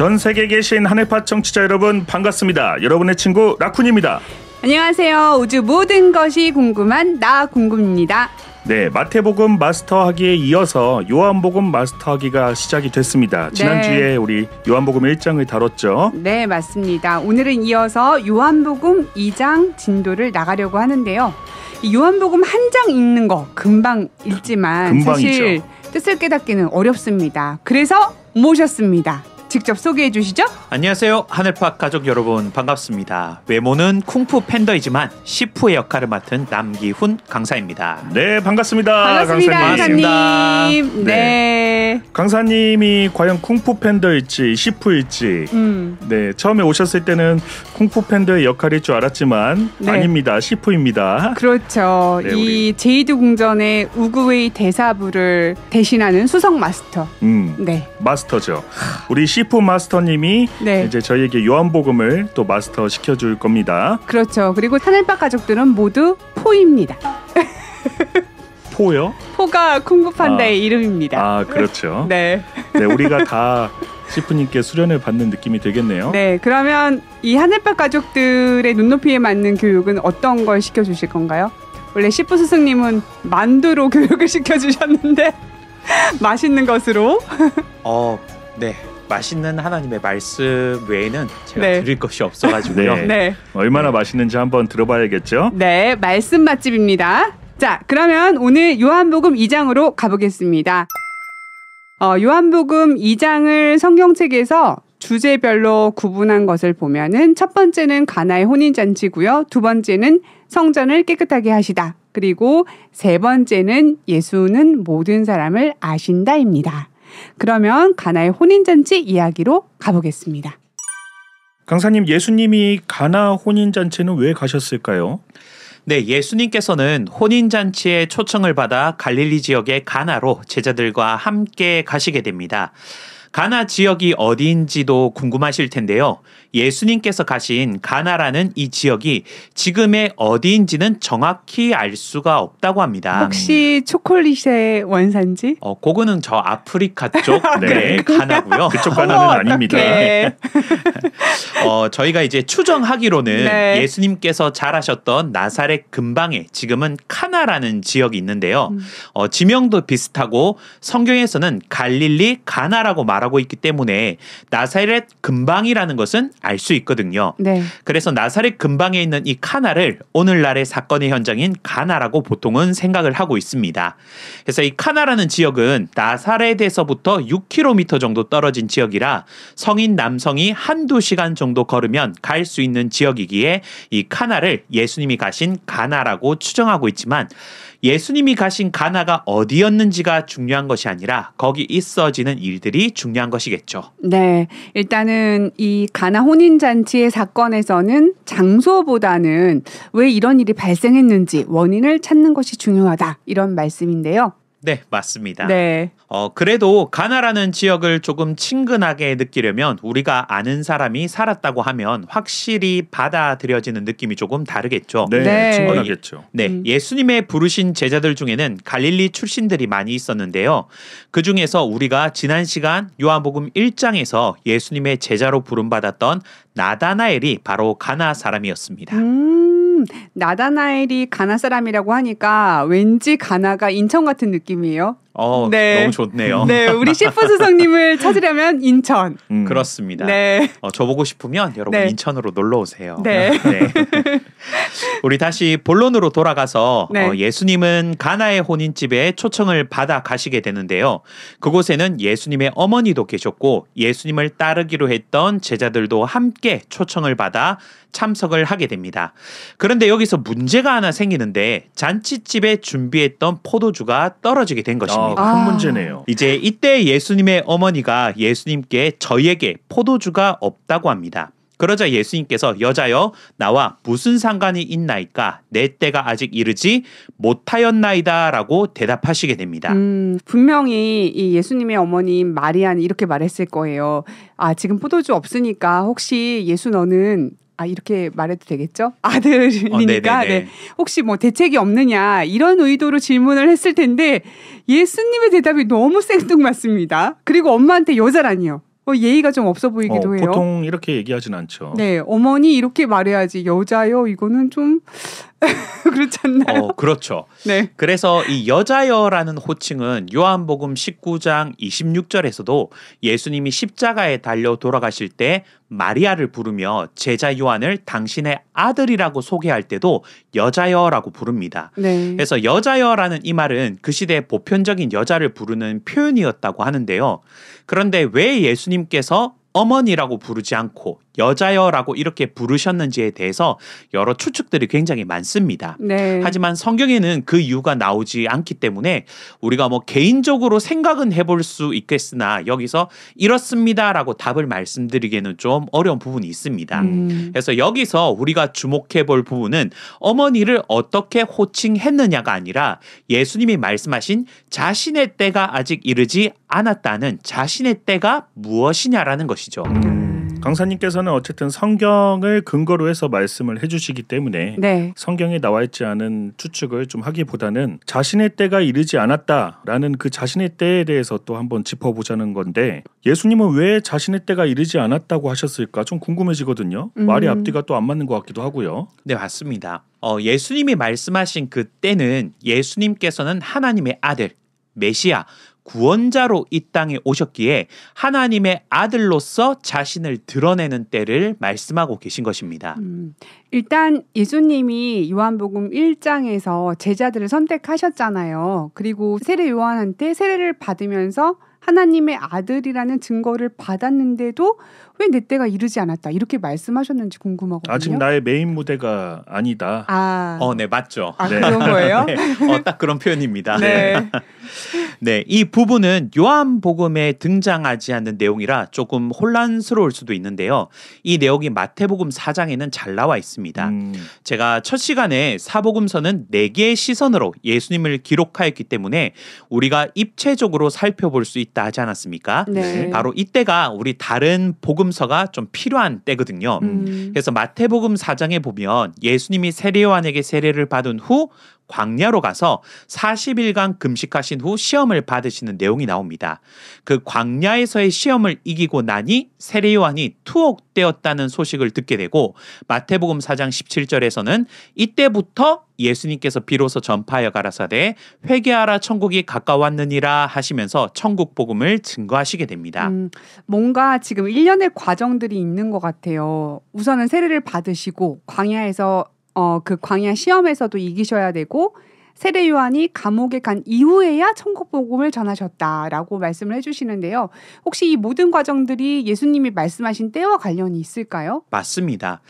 전 세계에 계신 하늘팟 청취자 여러분 반갑습니다. 여러분의 친구 라쿤입니다. 안녕하세요. 우주 모든 것이 궁금한 나 궁금입니다. 네, 마태복음 마스터하기에 이어서 요한복음 마스터하기가 시작이 됐습니다. 지난주에 우리 요한복음 1장을 다뤘죠. 네, 맞습니다. 오늘은 이어서 요한복음 2장 진도를 나가려고 하는데요. 이 요한복음 한 장 읽는 거 금방 읽지만 금방이죠. 사실 뜻을 깨닫기는 어렵습니다. 그래서 모셨습니다. 직접 소개해 주시죠. 안녕하세요. 하늘팟 가족 여러분 반갑습니다. 외모는 쿵푸 팬더이지만 시푸의 역할을 맡은 남기훈 강사입니다. 네, 반갑습니다. 반갑습니다. 강사님. 강사님. 네. 강사님이 과연 쿵푸 팬더일지 시푸일지 네, 처음에 오셨을 때는 쿵푸 팬더의 역할일 줄 알았지만 네. 아닙니다. 시푸입니다. 그렇죠. 네, 이 제이드 궁전의 우구웨이 대사부를 대신하는 수석 마스터. 네. 마스터죠. 우리 시푸 마스터님이 네. 이제 저희에게 요한복음을 또 마스터 시켜줄 겁니다. 그렇죠. 그리고 하늘밭 가족들은 모두 포입니다. 포요? 포가 쿵푸판다의 이름입니다. 아, 그렇죠. 네. 네, 우리가 다 시푸님께 수련을 받는 느낌이 되겠네요. 네. 그러면 이 하늘밭 가족들의 눈높이에 맞는 교육은 어떤 걸 시켜주실 건가요? 원래 시푸 스승님은 만두로 교육을 시켜주셨는데 맛있는 것으로. 네. 맛있는 하나님의 말씀 외에는 제가 네. 드릴 것이 없어가지고요. 네. 네. 얼마나 맛있는지 한번 들어봐야겠죠? 네. 말씀 맛집입니다. 자, 그러면 오늘 요한복음 2장으로 가보겠습니다. 요한복음 2장을 성경책에서 주제별로 구분한 것을 보면은 첫 번째는 가나의 혼인잔치고요. 두 번째는 성전을 깨끗하게 하시다. 그리고 세 번째는 예수는 모든 사람을 아신다입니다. 그러면 가나의 혼인잔치 이야기로 가보겠습니다. 강사님, 예수님이 가나 혼인잔치는 왜 가셨을까요? 네, 예수님께서는 혼인잔치에 초청을 받아 갈릴리 지역의 가나로 제자들과 함께 가시게 됩니다. 가나 지역이 어디인지도 궁금하실 텐데요. 예수님께서 가신 가나라는 이 지역이 지금의 어디인지는 정확히 알 수가 없다고 합니다. 혹시 초콜릿의 원산지? 그거는 저 아프리카 쪽 네, 가나고요. 그쪽 가나는 아닙니다. 네. 저희가 이제 추정하기로는 네. 예수님께서 자라셨던 나사렛 근방에 지금은 카나라는 지역이 있는데요. 지명도 비슷하고 성경에서는 갈릴리 가나라고 말하고 있기 때문에 나사렛 근방이라는 것은 알 수 있거든요. 네. 그래서 나사렛 근방에 있는 이 카나를 오늘날의 사건의 현장인 가나라고 보통은 생각을 하고 있습니다. 그래서 이 카나라는 지역은 나사렛에서부터 6km 정도 떨어진 지역이라 성인 남성이 한두 시간 정도 걸으면 갈 수 있는 지역이기에 이 카나를 예수님이 가신 가나라고 추정하고 있지만 예수님이 가신 가나가 어디였는지가 중요한 것이 아니라 거기 있어지는 일들이 중요한 것이겠죠. 네, 일단은 이 가나 혼인잔치의 사건에서는 장소보다는 왜 이런 일이 발생했는지 원인을 찾는 것이 중요하다 이런 말씀인데요. 네, 맞습니다. 네. 그래도 가나라는 지역을 조금 친근하게 느끼려면 우리가 아는 사람이 살았다고 하면 확실히 받아들여지는 느낌이 조금 다르겠죠. 네, 네. 충분하겠죠. 네, 예수님의 부르신 제자들 중에는 갈릴리 출신들이 많이 있었는데요. 그 중에서 우리가 지난 시간 요한복음 1장에서 예수님의 제자로 부름받았던 나다나엘이 바로 가나 사람이었습니다. 나다나엘이 가나 사람이라고 하니까 왠지 가나가 인천 같은 느낌이에요. 네. 너무 좋네요. 네, 우리 시프 스승님을 찾으려면 인천. 그렇습니다. 네. 저보고 싶으면 여러분 네. 인천으로 놀러 오세요. 네. 네. 우리 다시 본론으로 돌아가서 네. 예수님은 가나의 혼인집에 초청을 받아 가시게 되는데요. 그곳에는 예수님의 어머니도 계셨고 예수님을 따르기로 했던 제자들도 함께 초청을 받아 참석을 하게 됩니다. 그런데 여기서 문제가 하나 생기는데 잔치집에 준비했던 포도주가 떨어지게 된 것입니다. 큰 문제네요. 이제 이때 예수님의 어머니가 예수님께 저희에게 포도주가 없다고 합니다. 그러자 예수님께서 여자여 나와 무슨 상관이 있나이까 내 때가 아직 이르지 못하였나이다 라고 대답하시게 됩니다. 분명히 이 예수님의 어머님 마리아는 이렇게 말했을 거예요. 아, 지금 포도주 없으니까 혹시 예수 너는 이렇게 말해도 되겠죠? 아들이니까 네. 혹시 뭐 대책이 없느냐 이런 의도로 질문을 했을 텐데 예수님의 대답이 너무 생뚱맞습니다. 그리고 엄마한테 여자라니요. 예의가 좀 없어 보이기도 해요. 보통 이렇게 얘기하진 않죠. 네, 어머니 이렇게 말해야지 여자요 이거는 좀 그렇지 않나요? 그렇죠. 네. 그래서 이 여자여라는 호칭은 요한복음 19장 26절에서도 예수님이 십자가에 달려 돌아가실 때 마리아를 부르며 제자 요한을 당신의 아들이라고 소개할 때도 여자여라고 부릅니다. 네. 그래서 여자여라는 이 말은 그 시대 보편적인 여자를 부르는 표현이었다고 하는데요. 그런데 왜 예수님께서 어머니라고 부르지 않고 여자여라고 이렇게 부르셨는지에 대해서 여러 추측들이 굉장히 많습니다. 네. 하지만 성경에는 그 이유가 나오지 않기 때문에 우리가 뭐 개인적으로 생각은 해볼 수 있겠으나 여기서 이렇습니다라고 답을 말씀드리기에는 좀 어려운 부분이 있습니다. 그래서 여기서 우리가 주목해 볼 부분은 어머니를 어떻게 호칭했느냐가 아니라 예수님이 말씀하신 자신의 때가 아직 이르지 않았다는 자신의 때가 무엇이냐라는 것이죠. 강사님께서는 어쨌든 성경을 근거로 해서 말씀을 해주시기 때문에 네. 성경에 나와 있지 않은 추측을 좀 하기보다는 자신의 때가 이르지 않았다라는 그 자신의 때에 대해서 또 한번 짚어보자는 건데 예수님은 왜 자신의 때가 이르지 않았다고 하셨을까 좀 궁금해지거든요. 말이 앞뒤가 또 안 맞는 것 같기도 하고요. 네, 맞습니다. 예수님이 말씀하신 그 때는 예수님께서는 하나님의 아들, 메시아, 구원자로 이 땅에 오셨기에 하나님의 아들로서 자신을 드러내는 때를 말씀하고 계신 것입니다. 일단 예수님이 요한복음 1장에서 제자들을 선택하셨잖아요. 그리고 세례 요한한테 세례를 받으면서 하나님의 아들이라는 증거를 받았는데도 왜 내 때가 이르지 않았다 이렇게 말씀하셨는지 궁금하거든요. 아직 나의 메인 무대가 아니다. 네, 맞죠. 네. 그런 거예요? 네, 딱 그런 표현입니다. 네. 네, 이 부분은 요한복음에 등장하지 않는 내용이라 조금 혼란스러울 수도 있는데요. 이 내용이 마태복음 4장에는 잘 나와 있습니다. 제가 첫 시간에 사복음서는 4개의 시선으로 예수님을 기록하였기 때문에 우리가 입체적으로 살펴볼 수 있다 하지 않았습니까? 네. 바로 이때가 우리 다른 복음서가 좀 필요한 때거든요. 그래서 마태복음 4장에 보면 예수님이 세례 요한에게 세례를 받은 후 광야로 가서 40일간 금식하신 후 시험을 받으시는 내용이 나옵니다. 그 광야에서의 시험을 이기고 나니 세례 요한이 투옥되었다는 소식을 듣게 되고 마태복음 4장 17절에서는 이때부터 예수님께서 비로소 전파하여 가라사대 회개하라 천국이 가까웠느니라 하시면서 천국 복음을 증거하시게 됩니다. 뭔가 지금 일련의 과정들이 있는 것 같아요. 우선은 세례를 받으시고 광야에서 그 광야 시험에서도 이기셔야 되고 세례 요한이 감옥에 간 이후에야 천국 복음을 전하셨다라고 말씀을 해주시는데요. 혹시 이 모든 과정들이 예수님이 말씀하신 때와 관련이 있을까요? 맞습니다.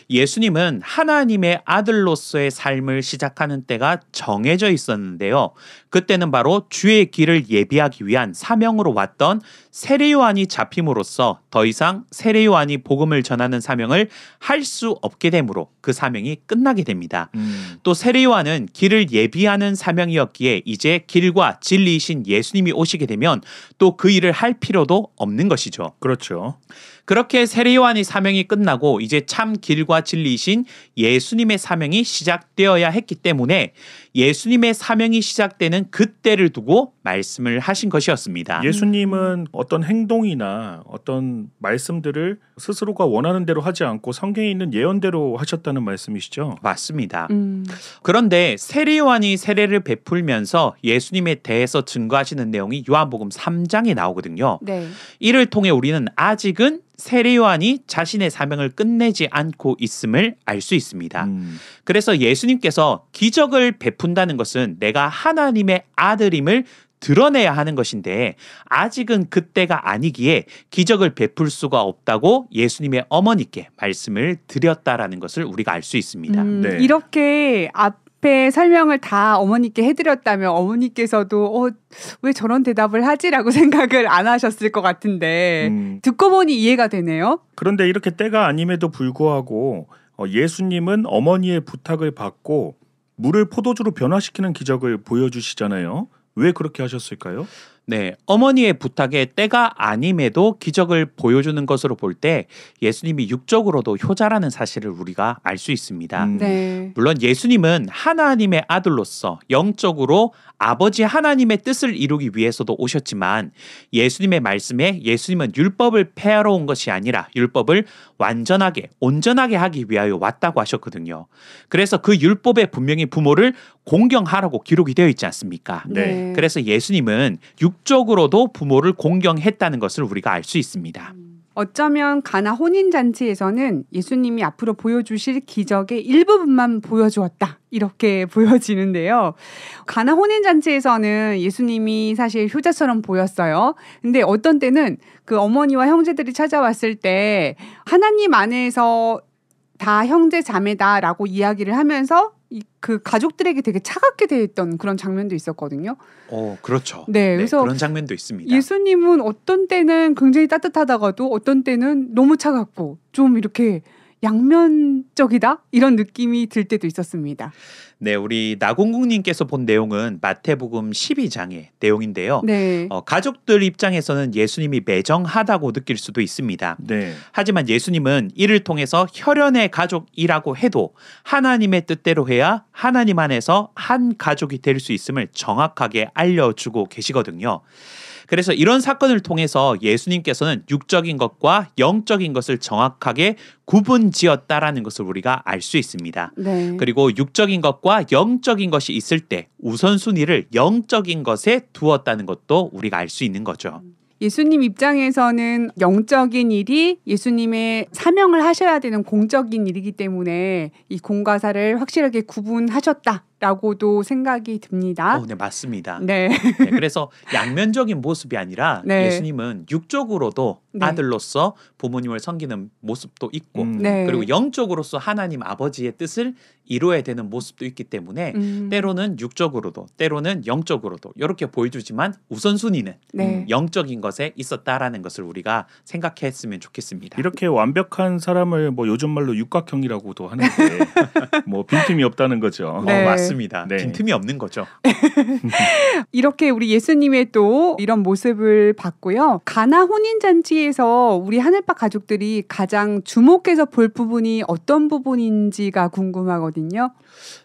예수님은 하나님의 아들로서의 삶을 시작하는 때가 정해져 있었는데요. 그때는 바로 주의 길을 예비하기 위한 사명으로 왔던 세례 요한이 잡힘으로써 더 이상 세례 요한이 복음을 전하는 사명을 할 수 없게 되므로 그 사명이 끝나게 됩니다. 또 세례 요한은 길을 예비하는 사명이었기에 이제 길과 진리이신 예수님이 오시게 되면 또 그 일을 할 필요도 없는 것이죠. 그렇죠. 그렇게 세례 요한의 사명이 끝나고 이제 참 길과 진리이신 예수님의 사명이 시작되어야 했기 때문에 예수님의 사명이 시작되는 그때를 두고 말씀을 하신 것이었습니다. 예수님은 어떤 행동이나 어떤 말씀들을 스스로가 원하는 대로 하지 않고 성경에 있는 예언대로 하셨다는 말씀이시죠? 맞습니다. 그런데 세례 요한이 세례를 베풀면서 예수님에 대해서 증거하시는 내용이 요한복음 3장에 나오거든요. 네. 이를 통해 우리는 아직은 세례 요한이 자신의 사명을 끝내지 않고 있음을 알 수 있습니다. 그래서 예수님께서 기적을 베푼다는 것은 내가 하나님의 아들임을 드러내야 하는 것인데 아직은 그때가 아니기에 기적을 베풀 수가 없다고 예수님의 어머니께 말씀을 드렸다라는 것을 우리가 알 수 있습니다. 네. 이렇게 앞에 설명을 다 어머니께 해드렸다면 어머니께서도 왜 저런 대답을 하지라고 생각을 안 하셨을 것 같은데 듣고 보니 이해가 되네요. 그런데 이렇게 때가 아님에도 불구하고 예수님은 어머니의 부탁을 받고 물을 포도주로 변화시키는 기적을 보여주시잖아요. 왜 그렇게 하셨을까요? 네, 어머니의 부탁에 때가 아님에도 기적을 보여주는 것으로 볼 때 예수님이 육적으로도 효자라는 사실을 우리가 알 수 있습니다. 네. 물론 예수님은 하나님의 아들로서 영적으로 아버지 하나님의 뜻을 이루기 위해서도 오셨지만 예수님의 말씀에 예수님은 율법을 폐하러 온 것이 아니라 율법을 완전하게 온전하게 하기 위하여 왔다고 하셨거든요. 그래서 그 율법에 분명히 부모를 공경하라고 기록이 되어 있지 않습니까? 네. 그래서 예수님은 육적으로도 부모를 공경했다는 것을 우리가 알 수 있습니다. 어쩌면 가나 혼인잔치에서는 예수님이 앞으로 보여주실 기적의 일부분만 보여주었다. 이렇게 보여지는데요. 가나 혼인잔치에서는 예수님이 사실 효자처럼 보였어요. 근데 어떤 때는 그 어머니와 형제들이 찾아왔을 때 하나님 안에서 다 형제 자매다라고 이야기를 하면서 그 가족들에게 되게 차갑게 대했던 그런 장면도 있었거든요. 그렇죠. 네, 그래서 그런 장면도 있습니다. 예수님은 어떤 때는 굉장히 따뜻하다가도 어떤 때는 너무 차갑고 좀 이렇게 양면적이다 이런 느낌이 들 때도 있었습니다. 네, 우리 나공국님께서 본 내용은 마태복음 12장의 내용인데요. 네. 가족들 입장에서는 예수님이 매정하다고 느낄 수도 있습니다. 네. 하지만 예수님은 이를 통해서 혈연의 가족이라고 해도 하나님의 뜻대로 해야 하나님 안에서 한 가족이 될 수 있음을 정확하게 알려주고 계시거든요. 그래서 이런 사건을 통해서 예수님께서는 육적인 것과 영적인 것을 정확하게 구분지었다라는 것을 우리가 알 수 있습니다. 네. 그리고 육적인 것과 영적인 것이 있을 때 우선순위를 영적인 것에 두었다는 것도 우리가 알 수 있는 거죠. 예수님 입장에서는 영적인 일이 예수님의 사명을 하셔야 되는 공적인 일이기 때문에 이 공과사를 확실하게 구분하셨다라고도 생각이 듭니다. 네, 맞습니다. 네. 네, 그래서 양면적인 모습이 아니라 네. 예수님은 육적으로도 네. 아들로서 부모님을 섬기는 모습도 있고 네. 그리고 영적으로서 하나님 아버지의 뜻을 이루어야 되는 모습도 있기 때문에 때로는 육적으로도 때로는 영적으로도 이렇게 보여주지만 우선순위는 네. 영적인 것에 있었다라는 것을 우리가 생각했으면 좋겠습니다. 이렇게 완벽한 사람을 뭐 요즘 말로 육각형이라고도 하는데 뭐 빈틈이 없다는 거죠. 네. 맞습니다. 네. 빈틈이 없는 거죠. 이렇게 우리 예수님의 또 이런 모습을 봤고요. 가나 혼인잔치에서 우리 하늘파 가족들이 가장 주목해서 볼 부분이 어떤 부분인지가 궁금하거든요.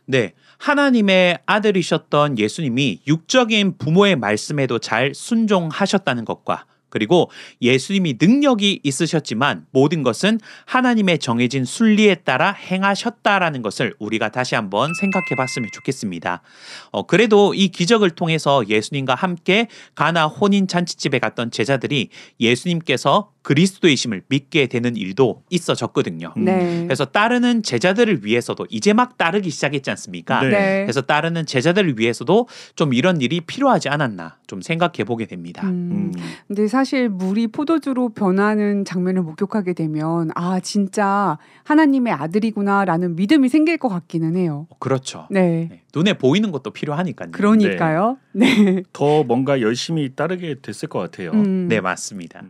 네, 하나님의 아들이셨던 예수님이 육적인 부모의 말씀에도 잘 순종하셨다는 것과 그리고 예수님이 능력이 있으셨지만 모든 것은 하나님의 정해진 순리에 따라 행하셨다라는 것을 우리가 다시 한번 생각해 봤으면 좋겠습니다. 그래도 이 기적을 통해서 예수님과 함께 가나 혼인 잔치집에 갔던 제자들이 예수님께서 그리스도이심을 믿게 되는 일도 있어졌거든요. 네. 그래서 따르는 제자들을 위해서도 이제 막 따르기 시작했지 않습니까? 네. 네. 그래서 따르는 제자들을 위해서도 좀 이런 일이 필요하지 않았나 좀 생각해 보게 됩니다. 근데 사실 물이 포도주로 변하는 장면을 목격하게 되면 아 진짜 하나님의 아들이구나라는 믿음이 생길 것 같기는 해요. 그렇죠. 네. 네. 눈에 보이는 것도 필요하니까요. 그러니까요. 네. 더 뭔가 열심히 따르게 됐을 것 같아요. 네, 맞습니다.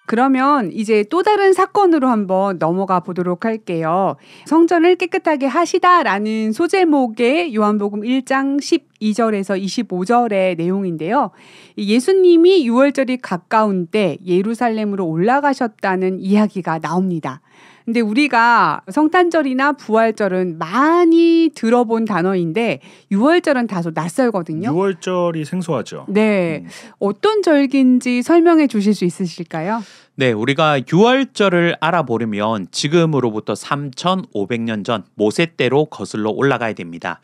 그러면 이제 또 다른 사건으로 한번 넘어가 보도록 할게요. 성전을 깨끗하게 하시다라는 소제목의 요한복음 1장 12절에서 25절의 내용인데요. 예수님이 유월절이 가까운 때 예루살렘으로 올라가셨다는 이야기가 나옵니다. 근데 우리가 성탄절이나 부활절은 많이 들어본 단어인데 유월절은 다소 낯설거든요. 유월절이 생소하죠. 네. 어떤 절기인지 설명해 주실 수 있으실까요? 네, 우리가 유월절을 알아보려면 지금으로부터 3,500년 전 모세 때로 거슬러 올라가야 됩니다.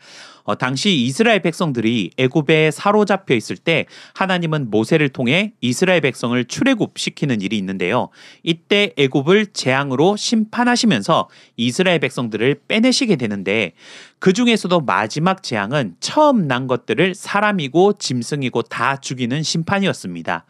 당시 이스라엘 백성들이 애굽에 사로잡혀 있을 때 하나님은 모세를 통해 이스라엘 백성을 출애굽시키는 일이 있는데요. 이때 애굽을 재앙으로 심판하시면서 이스라엘 백성들을 빼내시게 되는데 그 중에서도 마지막 재앙은 처음 난 것들을 사람이고 짐승이고 다 죽이는 심판이었습니다.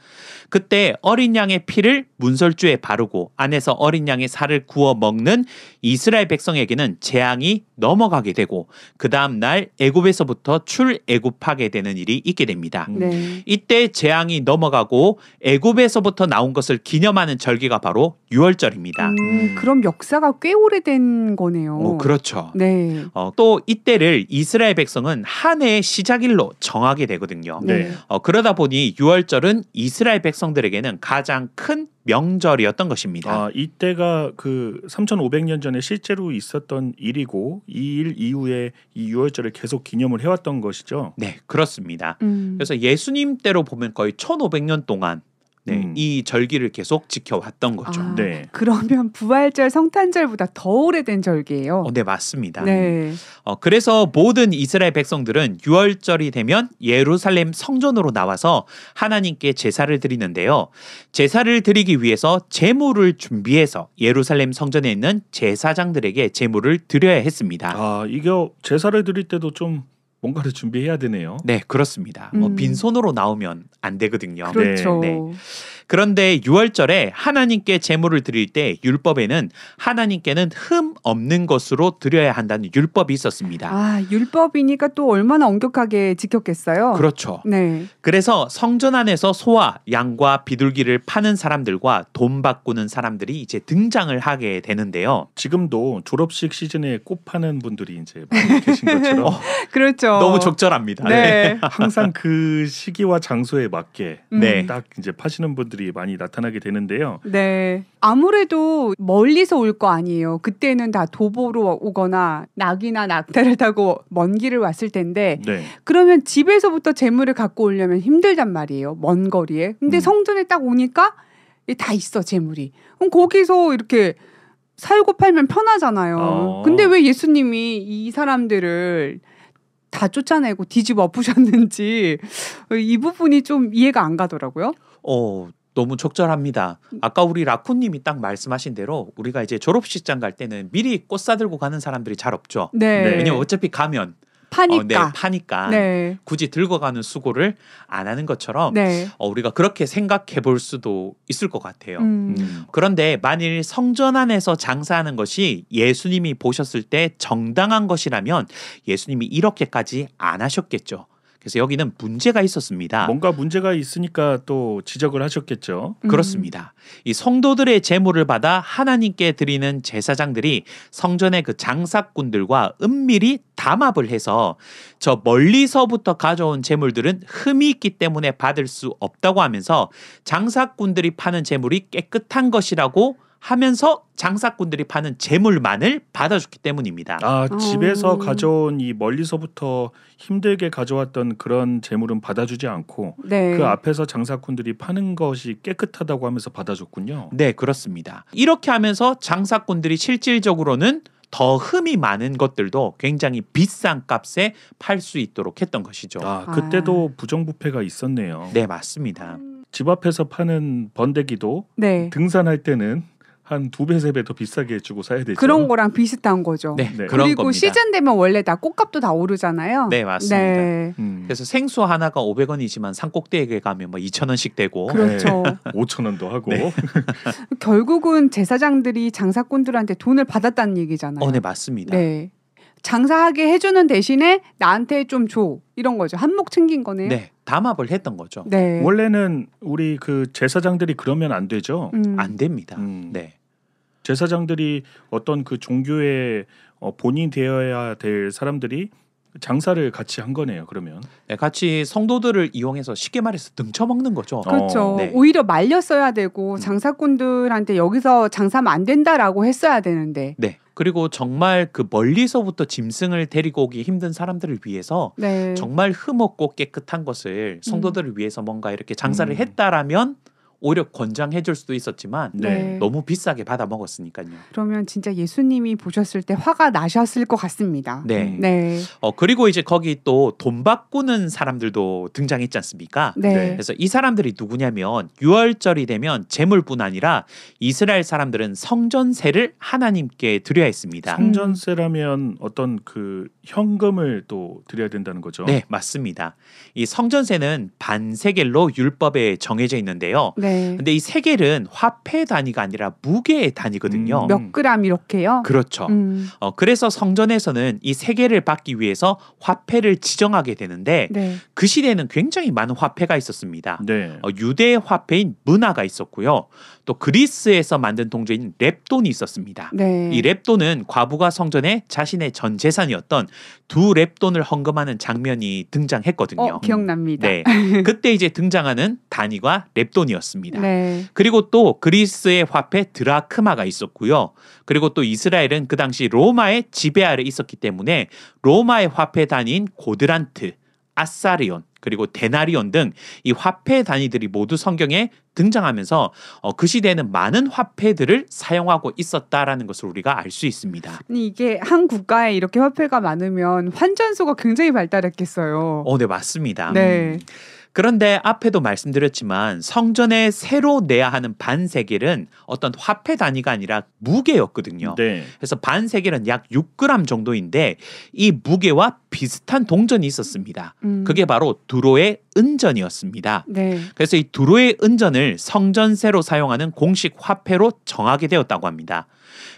그때 어린 양의 피를 문설주에 바르고 안에서 어린 양의 살을 구워 먹는 이스라엘 백성에게는 재앙이 넘어가게 되고 그 다음 날 애굽에서부터 출애굽하게 되는 일이 있게 됩니다. 네. 이때 재앙이 넘어가고 애굽에서부터 나온 것을 기념하는 절기가 바로 유월절입니다. 그럼 역사가 꽤 오래된 거네요. 그렇죠. 네. 또 이때를 이스라엘 백성은 한 해의 시작일로 정하게 되거든요. 네. 그러다 보니 유월절은 이스라엘 백성들에게는 가장 큰 명절이었던 것입니다. 아, 이때가 그 3,500년 전에 실제로 있었던 일이고 이 일 이후에 이 유월절을 계속 기념을 해왔던 것이죠. 네, 그렇습니다. 음. 그래서 예수님 때로 보면 거의 1,500년 동안 이 절기를 계속 지켜왔던 거죠. 아, 네. 그러면 부활절, 성탄절보다 더 오래된 절기예요. 네, 맞습니다. 네. 그래서 모든 이스라엘 백성들은 유월절이 되면 예루살렘 성전으로 나와서 하나님께 제사를 드리는데요. 제사를 드리기 위해서 제물을 준비해서 예루살렘 성전에 있는 제사장들에게 제물을 드려야 했습니다. 아, 이게 제사를 드릴 때도 좀 뭔가를 준비해야 되네요. 네, 그렇습니다. 빈손으로 나오면 안 되거든요. 그렇죠. 네. 그런데 유월절에 하나님께 제물을 드릴 때 율법에는 하나님께는 흠 없는 것으로 드려야 한다는 율법이 있었습니다. 아, 율법이니까 또 얼마나 엄격하게 지켰겠어요. 그렇죠. 네. 그래서 성전 안에서 소와 양과 비둘기를 파는 사람들과 돈 바꾸는 사람들이 이제 등장을 하게 되는데요. 지금도 졸업식 시즌에 꽃 파는 분들이 이제 많이 계신 것처럼 그렇죠. 너무 적절합니다. 네. 항상 그 시기와 장소에 맞게 네. 딱 이제 파시는 분들이 많이 나타나게 되는데요. 네. 아무래도 멀리서 올 거 아니에요. 그때는 다 도보로 오거나 낙이나 낙타를 타고 먼 길을 왔을 텐데 네. 그러면 집에서부터 재물을 갖고 오려면 힘들단 말이에요. 먼 거리에. 근데 성전에 딱 오니까 다 있어, 재물이. 그럼 거기서 이렇게 살고 팔면 편하잖아요. 근데 왜 예수님이 이 사람들을 다 쫓아내고 뒤집어 엎으셨는지 이 부분이 좀 이해가 안 가더라고요. 너무 적절합니다. 아까 우리 라쿤님이 딱 말씀하신 대로 우리가 이제 졸업식장 갈 때는 미리 꽃 싸들고 가는 사람들이 잘 없죠. 네. 왜냐면 어차피 가면 파니까. 파니까 네. 굳이 들고 가는 수고를 안 하는 것처럼 네. 우리가 그렇게 생각해 볼 수도 있을 것 같아요. 음. 그런데 만일 성전 안에서 장사하는 것이 예수님이 보셨을 때 정당한 것이라면 예수님이 이렇게까지 안 하셨겠죠. 그래서 여기는 문제가 있었습니다. 뭔가 문제가 있으니까 또 지적을 하셨겠죠. 그렇습니다. 이 성도들의 제물을 받아 하나님께 드리는 제사장들이 성전의 그 장사꾼들과 은밀히 담합을 해서 저 멀리서부터 가져온 제물들은 흠이 있기 때문에 받을 수 없다고 하면서 장사꾼들이 파는 제물이 깨끗한 것이라고 하면서 장사꾼들이 파는 제물만을 받아줬기 때문입니다. 아, 집에서 가져온 이 멀리서부터 힘들게 가져왔던 그런 재물은 받아주지 않고 네. 그 앞에서 장사꾼들이 파는 것이 깨끗하다고 하면서 받아줬군요. 네, 그렇습니다. 이렇게 하면서 장사꾼들이 실질적으로는 더 흠이 많은 것들도 굉장히 비싼 값에 팔 수 있도록 했던 것이죠. 아, 그때도 부정부패가 있었네요. 네, 맞습니다. 집 앞에서 파는 번데기도 네. 등산할 때는 한 2배, 3배 더 비싸게 주고 사야 되죠. 그런 거랑 비슷한 거죠. 네, 네. 그런 그리고 겁니다. 시즌 되면 원래 다 꽃값도 다 오르잖아요. 네, 맞습니다. 네. 그래서 생수 하나가 500원이지만 산꼭대기에 가면 뭐 2,000원씩 되고 그렇죠. 5,000원도 하고. 네. 결국은 제사장들이 장사꾼들한테 돈을 받았다는 얘기잖아요. 네, 맞습니다. 네. 장사하게 해주는 대신에 나한테 좀 줘. 이런 거죠. 한몫 챙긴 거네요. 네, 담합을 했던 거죠. 네. 원래는 우리 그 제사장들이 그러면 안 되죠. 안 됩니다. 음. 네. 제사장들이 어떤 그 종교의 본인 되어야 될 사람들이 장사를 같이 한 거네요. 그러면 네, 같이 성도들을 이용해서 쉽게 말해서 등쳐먹는 거죠. 그렇죠. 네. 오히려 말렸어야 되고 장사꾼들한테 여기서 장사하면 안 된다라고 했어야 되는데. 네. 그리고 정말 그 멀리서부터 짐승을 데리고 오기 힘든 사람들을 위해서 네. 정말 흠없고 깨끗한 것을 성도들을 위해서 뭔가 이렇게 장사를 했다라면 오히려 권장해 줄 수도 있었지만 네. 너무 비싸게 받아 먹었으니까요. 그러면 진짜 예수님이 보셨을 때 화가 나셨을 것 같습니다. 네. 네. 그리고 이제 거기 또 돈 바꾸는 사람들도 등장했지 않습니까? 네. 그래서 이 사람들이 누구냐면 유월절이 되면 제물뿐 아니라 이스라엘 사람들은 성전세를 하나님께 드려야 했습니다. 성전세라면 어떤 그 현금을 또 드려야 된다는 거죠. 네, 맞습니다. 이 성전세는 반세겔로 율법에 정해져 있는데요. 네. 네. 근데 이 세겔은 화폐 단위가 아니라 무게의 단위거든요. 몇 그램 이렇게요? 그렇죠. 그래서 성전에서는 이 세겔을 받기 위해서 화폐를 지정하게 되는데 네. 그 시대에는 굉장히 많은 화폐가 있었습니다. 네. 유대의 화폐인 문화가 있었고요. 또 그리스에서 만든 동전인 렙돈이 있었습니다. 네. 이 렙돈은 과부가 성전에 자신의 전 재산이었던 두 렙돈을 헌금하는 장면이 등장했거든요. 기억납니다. 네, 그때 이제 등장하는 단위가 렙돈이었습니다. 네. 그리고 또 그리스의 화폐 드라크마가 있었고요. 그리고 또 이스라엘은 그 당시 로마의 지배 아래 있었기 때문에 로마의 화폐 단위인 고드란트, 아사리온, 그리고 데나리온 등 이 화폐 단위들이 모두 성경에 등장하면서 그 시대에는 많은 화폐들을 사용하고 있었다라는 것을 우리가 알 수 있습니다. 아니, 이게 한 국가에 이렇게 화폐가 많으면 환전소가 굉장히 발달했겠어요. 네, 맞습니다. 네. 그런데 앞에도 말씀드렸지만 성전에 새로 내야 하는 반세겔은 어떤 화폐 단위가 아니라 무게였거든요. 네. 그래서 반세겔은 약 6g 정도인데 이 무게와 비슷한 동전이 있었습니다. 그게 바로 두로의 은전이었습니다. 네. 그래서 이 두로의 은전을 성전세로 사용하는 공식 화폐로 정하게 되었다고 합니다.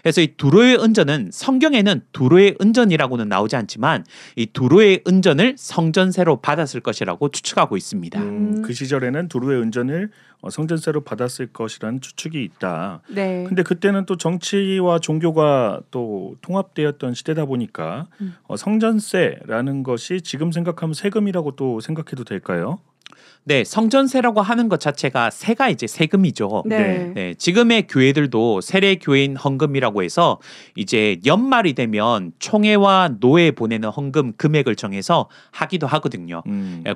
그래서 이 두로의 은전은 성경에는 두로의 은전이라고는 나오지 않지만 이 두로의 은전을 성전세로 받았을 것이라고 추측하고 있습니다. 그 시절에는 두루의 은전을 성전세로 받았을 것이라는 추측이 있다. 네. 근데 그때는 또 정치와 종교가 또 통합되었던 시대다 보니까 성전세라는 것이 지금 생각하면 세금이라고 또 생각해도 될까요? 네, 성전세라고 하는 것 자체가 세가 이제 세금이죠. 네. 네, 지금의 교회들도 세례 교인 헌금이라고 해서 이제 연말이 되면 총회와 노회에 보내는 헌금 금액을 정해서 하기도 하거든요.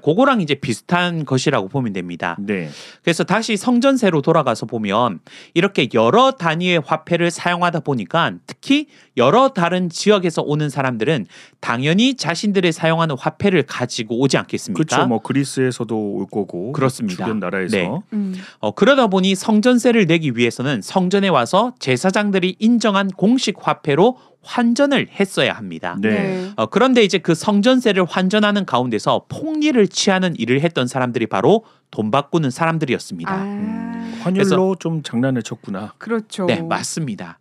그거랑 이제 비슷한 것이라고 보면 됩니다. 네. 그래서 다시 성전세로 돌아가서 보면 이렇게 여러 단위의 화폐를 사용하다 보니까 특히 여러 다른 지역에서 오는 사람들은 당연히 자신들이 사용하는 화폐를 가지고 오지 않겠습니까? 그렇죠. 뭐 그리스에서도 올 거고 그렇습니다. 주변 나라에서. 네. 그러다 보니 성전세를 내기 위해서는 성전에 와서 제사장들이 인정한 공식 화폐로 환전을 했어야 합니다. 네. 그런데 이제 그 성전세를 환전하는 가운데서 폭리를 취하는 일을 했던 사람들이 바로 돈 바꾸는 사람들이었습니다. 환율로 좀 장난을 쳤구나. 그렇죠. 네, 맞습니다.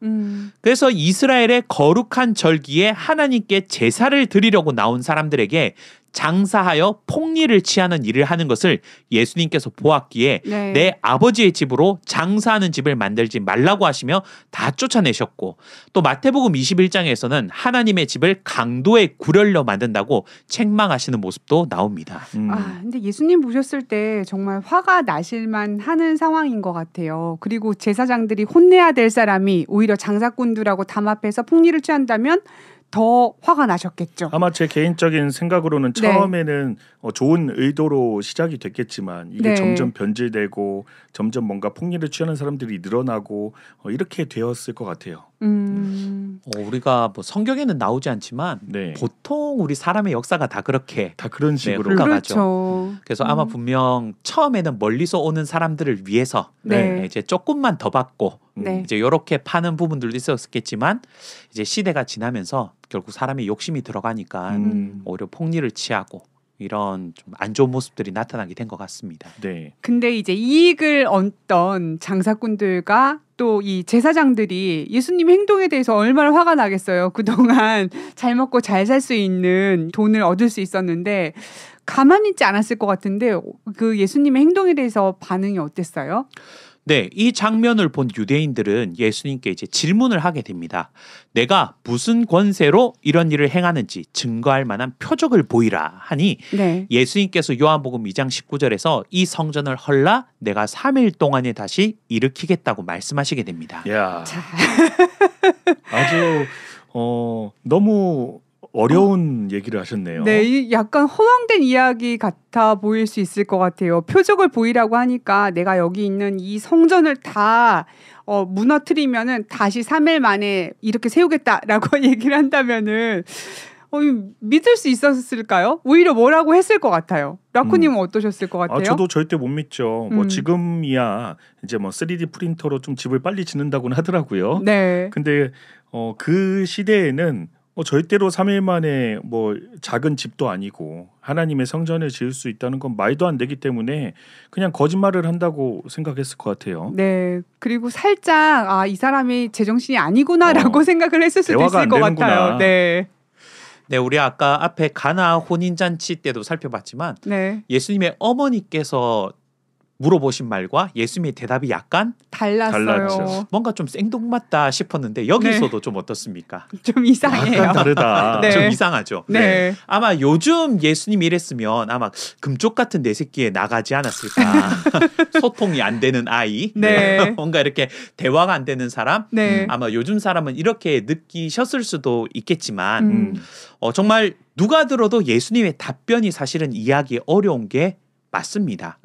그래서 이스라엘의 거룩한 절기에 하나님께 제사를 드리려고 나온 사람들에게 장사하여 폭리를 취하는 일을 하는 것을 예수님께서 보았기에 네. 내 아버지의 집으로 장사하는 집을 만들지 말라고 하시며 다 쫓아내셨고 또 마태복음 21장에서는 하나님의 집을 강도의 구렬로 만든다고 책망하시는 모습도 나옵니다. 근데 예수님 보셨을 때 정말 화가 나실만 하는 상황인 것 같아요. 그리고 제사장들이 혼내야 될 사람이 오히려 장사꾼들하고 담합해서 폭리를 취한다면 더 화가 나셨겠죠. 아마 제 개인적인 생각으로는 네. 처음에는 좋은 의도로 시작이 됐겠지만 이게 네. 점점 변질되고 점점 뭔가 폭리를 취하는 사람들이 늘어나고 이렇게 되었을 것 같아요. 우리가 뭐 성경에는 나오지 않지만 네. 보통 우리 사람의 역사가 다 그렇게 다 그런 식으로. 흘러가죠. 그렇죠. 그래서 아마 분명 처음에는 멀리서 오는 사람들을 위해서 네. 이제 조금만 더 받고 네. 이제 이렇게 파는 부분들도 있었겠지만 이제 시대가 지나면서 결국 사람의 욕심이 들어가니까 오히려 폭리를 취하고 이런 좀 안 좋은 모습들이 나타나게 된 것 같습니다. 네. 근데 이제 이익을 얻던 장사꾼들과 또 이 제사장들이 예수님 행동에 대해서 얼마나 화가 나겠어요. 그동안 잘 먹고 잘 살 수 있는 돈을 얻을 수 있었는데 가만히 있지 않았을 것 같은데 그 예수님의 행동에 대해서 반응이 어땠어요? 네, 이 장면을 본 유대인들은 예수님께 이제 질문을 하게 됩니다. 내가 무슨 권세로 이런 일을 행하는지 증거할 만한 표적을 보이라 하니 네. 예수님께서 요한복음 2장 19절에서 이 성전을 헐라 내가 3일 동안에 다시 일으키겠다고 말씀하시게 됩니다. 야. 아주 너무 어려운 얘기를 하셨네요. 네, 이 약간 허황된 이야기 같아 보일 수 있을 것 같아요. 표적을 보이라고 하니까 내가 여기 있는 이 성전을 다 무너뜨리면은 다시 3일 만에 이렇게 세우겠다라고 얘기를 한다면은 믿을 수 있었을까요? 오히려 뭐라고 했을 것 같아요. 라쿠님은 어떠셨을 것 같아요? 저도 절대 못 믿죠. 뭐 지금이야 이제 뭐 3D 프린터로 좀 집을 빨리 짓는다고는 하더라고요. 네. 근데 그 시대에는 절대로 3일 만에 뭐 작은 집도 아니고 하나님의 성전을 지을 수 있다는 건 말도 안 되기 때문에 그냥 거짓말을 한다고 생각했을 것 같아요. 네. 그리고 살짝 이 사람이 제정신이 아니구나라고 생각을 했을 수도 대화가 있을 것 안 되는구나. 같아요. 네. 네, 우리 아까 앞에 가나 혼인잔치 때도 살펴봤지만 네. 예수님의 어머니께서 물어보신 말과 예수님의 대답이 약간 달랐어요. 달랐죠. 뭔가 좀 생뚱맞다 싶었는데 여기서도 좀 어떻습니까? 좀 이상해요. 약간 다르다. 네. 좀 이상하죠. 네. 아마 요즘 예수님이 이랬으면 아마 금쪽 같은 내 새끼에 나가지 않았을까. 소통이 안 되는 아이. 네. 뭔가 이렇게 대화가 안 되는 사람. 네. 아마 요즘 사람은 이렇게 느끼셨을 수도 있겠지만 음. 정말 누가 들어도 예수님의 답변이 사실은 이해하기 어려운 게 맞습니다.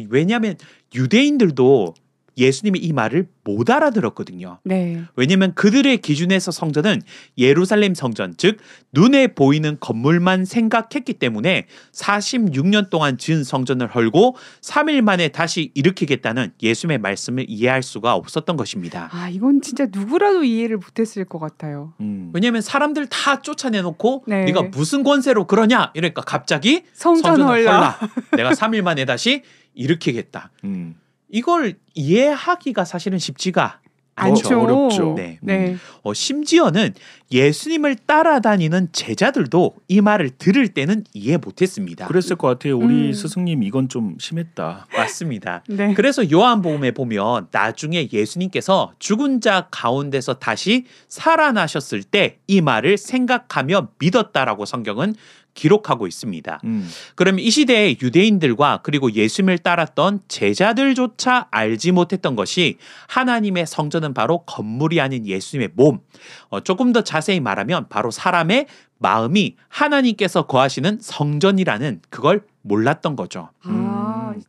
왜냐하면 유대인들도 예수님의 이 말을 못 알아들었거든요. 네. 왜냐하면 그들의 기준에서 성전은 예루살렘 성전, 즉 눈에 보이는 건물만 생각했기 때문에 46년 동안 지은 성전을 헐고 3일 만에 다시 일으키겠다는 예수님의 말씀을 이해할 수가 없었던 것입니다. 이건 진짜 누구라도 이해를 못했을 것 같아요. 왜냐하면 사람들 다 쫓아내놓고 네. 네가 무슨 권세로 그러냐 이러니까 갑자기 성전 성전을 헐라. 헐라. 내가 3일 만에 다시 일으키겠다. 이걸 이해하기가 사실은 쉽지가 않죠. 어렵죠. 네. 네. 심지어는 예수님을 따라다니는 제자들도 이 말을 들을 때는 이해 못했습니다. 그랬을 것 같아요. 우리 스승님 이건 좀 심했다. 맞습니다. 네. 그래서 요한복음에 보면 나중에 예수님께서 죽은 자 가운데서 다시 살아나셨을 때 이 말을 생각하며 믿었다라고 성경은 기록하고 있습니다. 그럼 이 시대의 유대인들과 그리고 예수님을 따랐던 제자들조차 알지 못했던 것이 하나님의 성전은 바로 건물이 아닌 예수님의 몸. 조금 더 자세히 말하면 바로 사람의 마음이 하나님께서 거하시는 성전이라는 그걸 몰랐던 거죠.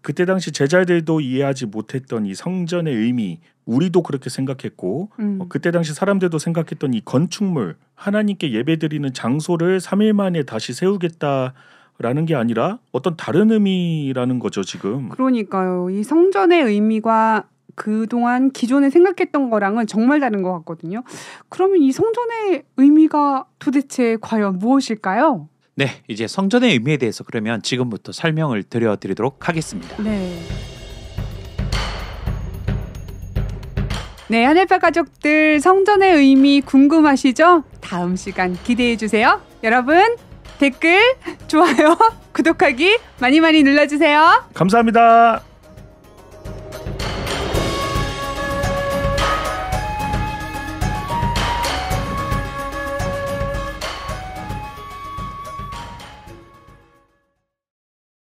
그때 당시 제자들도 이해하지 못했던 이 성전의 의미, 우리도 그렇게 생각했고 그때 당시 사람들도 생각했던 이 건축물, 하나님께 예배드리는 장소를 3일 만에 다시 세우겠다라는 게 아니라 어떤 다른 의미라는 거죠, 지금. 그러니까요. 이 성전의 의미가 그동안 기존에 생각했던 거랑은 정말 다른 것 같거든요. 그러면 이 성전의 의미가 도대체 과연 무엇일까요? 네, 이제 성전의 의미에 대해서 그러면 지금부터 설명을 드려드리도록 하겠습니다. 네. 네, 하늘파 가족들 성전의 의미 궁금하시죠? 다음 시간 기대해 주세요. 여러분 댓글, 좋아요, 구독하기 많이 눌러주세요. 감사합니다.